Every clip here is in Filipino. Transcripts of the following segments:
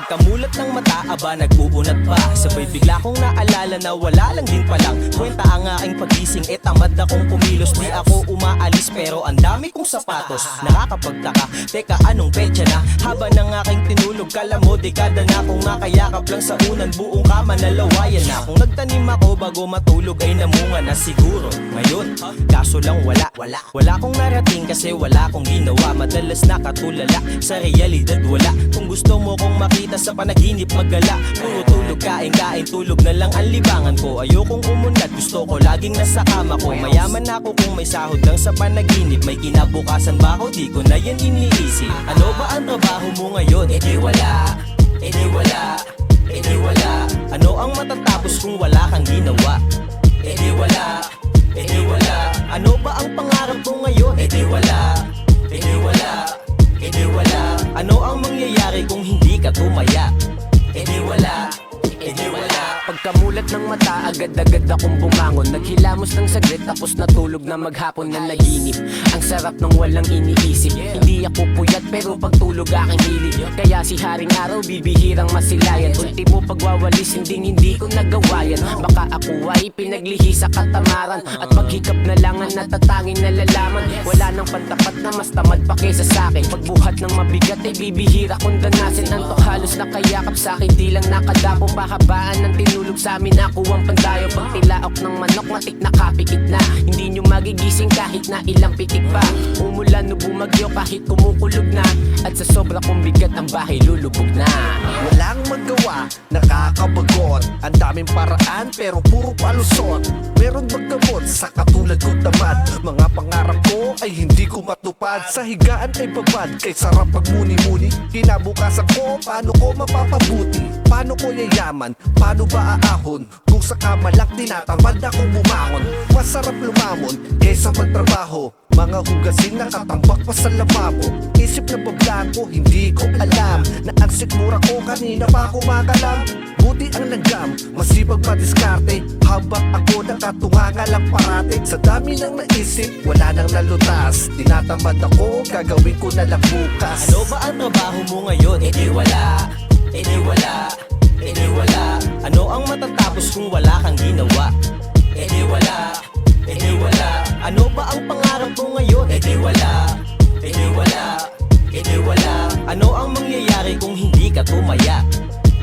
Pagkamulat ng mata, aba nag-uunat pa. Sabay bigla kong naalala na wala lang din palang kwenta ang aking pagising. Tamad akong kumilos, di ako umaalis pero ang dami kong sapatos. Nakakapagtaka, teka anong petsa na? Haba ng aking tinulog, kala mo dekada na akong nakayakap lang sa unan. Buong kama nalawayan na. Kung nagtanim ako bago matulog ay namunga na siguro ngayon. Kaso lang wala kong narating kasi wala kong ginawa. Madalas nakatulala, sa realidad wala. Kung gusto mo kong makita sa panaginip magala, puro tulog, kain, tulog na lang ang libangan ko. Ayokong umunlad, gusto ko laging nasa kama ko. Mayaman ako kung may sahod lang sa panaginip. May kinabukasan ba ako, di ko na yan iniisip. Ano ba ang trabaho mo ngayon? Di wala, di wala, di wala. Ano ang matatapos kung wala kang ginawa? Di wala, di wala. Ano ba ang pangarap mo ngayon? Di wala, di wala, di wala. Ano ang mangyayari kung hindi ka tumaya? Di wala, di wala. Pagkamulat ng mata, agad-agad akong bumangon. Naghilamos ng saglit, tapos natulog na maghapon na naginip. Ang sarap ng walang iniisip. Hindi ako puyat, pero pagtulog aking hilig. Kaya si Haring Araw, bibihirang masilayan. Ultimo pagwawalis, hindi ko nagawa yan. Baka ako ay pinaglihi sa katamaran. At paghikap na lang ang natatanging nalalaman. Wala nang pantapat na mas tamad pa kesa sa'kin. Pagbuhat ng mabigat ay bibihira kong danasin. Antok halos nakayakap sa'kin, di lang nakadapo. Pahabaan ng tinulog sa'min, ako ang pandayo. Pag tilaok ng manok, matik na kapikit na. Hindi nyo magigising kahit na ilang pitik pa. Umulan o bumagyo kahit kumukulog na. At sa sobra kong bigat ang bahay lulubog na. Walang magawa, nakakabagot. Ang daming paraan pero puro palusot. Meron maggamot sa katulad ko tamad. Mga pangarap ko ay hindi ko matupad. Sa higaan ay babad, kay sarap pagmuni-muni. Kinabukasan ko, paano ko mapapabuti? Paano ko yayaman? Paano ba aahon? Kung sa kama lang tinatamad akong bumangon. Masarap lumamon kaysa magtrabaho. Mga hugasin nakatambak pa sa lababo. Isip na bablanko, hindi ko alam na ang sikmura ko kanina pa kumakalam. Buti ang nagam, masipag madiskarte. Habang ako nakatunganga lang parate. Sa dami ng naisip, wala nang nalutas. Tinatamad ako, gagawin ko na lang bukas. Ano ba ang trabaho mo ngayon? Di wala, di wala, di wala. Ano ang matatapos kung wala kang ginawa? Di wala, di wala. Ano ba ang pangarap mo ngayon? Di wala, di wala, di wala. Ano ang mangyayari kung hindi ka tumaya?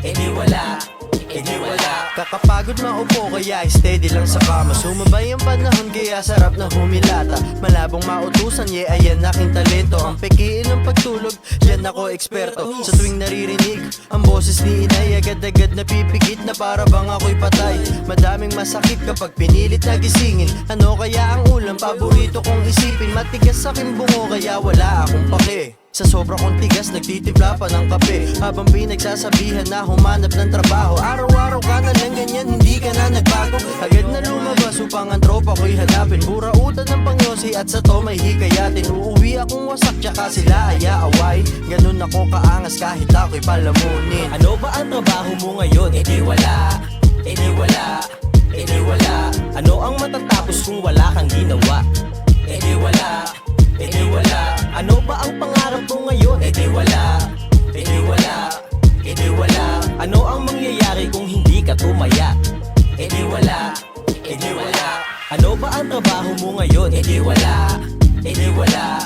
Di wala, di wala. Kakapagod maupo kaya steady lang sa kama. Sumabay ang panahon kaya sarap na humilata. Malabong mautusan, ayan aking talento. Ang pekiin ng pagtulog, yan ako eksperto. Sa tuwing naririnig ang boses ni inay, agad-agad napipikit na para bang ako'y patay. Madaming masakit kapag pinilit na gisingin. Ano kaya ang ulam, paborito kong isipin. Matigas aking bungo kaya wala akong pake. Sa sobra kong tigas, nagtitimpla pa ng kape. Habang pinagsasabihan na humanap ng trabaho. Araw-araw ka na lang ganyan, hindi ka na nagbago. Agad na lumabas upang ang tropa ko'y hanapin. Burautan ng pangyosi at sa to may hikayatin. Uuwi akong wasak tsaka sila ay aawain. Ganun ako kaangas kahit ako'y palamunin. Ano ba ang trabaho mo ngayon? Di wala, di wala, di wala. Ano ang matatapos kung wala kang ginawa? Di wala, di wala. Ano ba ang pangarap mo ngayon? Di wala, di wala, di wala. Ano ang mangyayari kung hindi ka tumaya? Di wala, di wala. Ano ba ang trabaho mo ngayon? Di wala, di wala,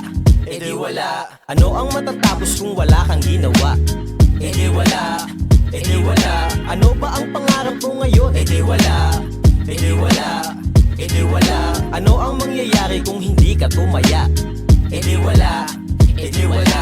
di wala. Ano ang matatapos kung wala kang ginawa? Di wala, di wala. Ano ba ang pangarap mo ngayon? Di wala, di wala, di wala. Ano ang mangyayari kung hindi ka tumaya? Di wala, di wala.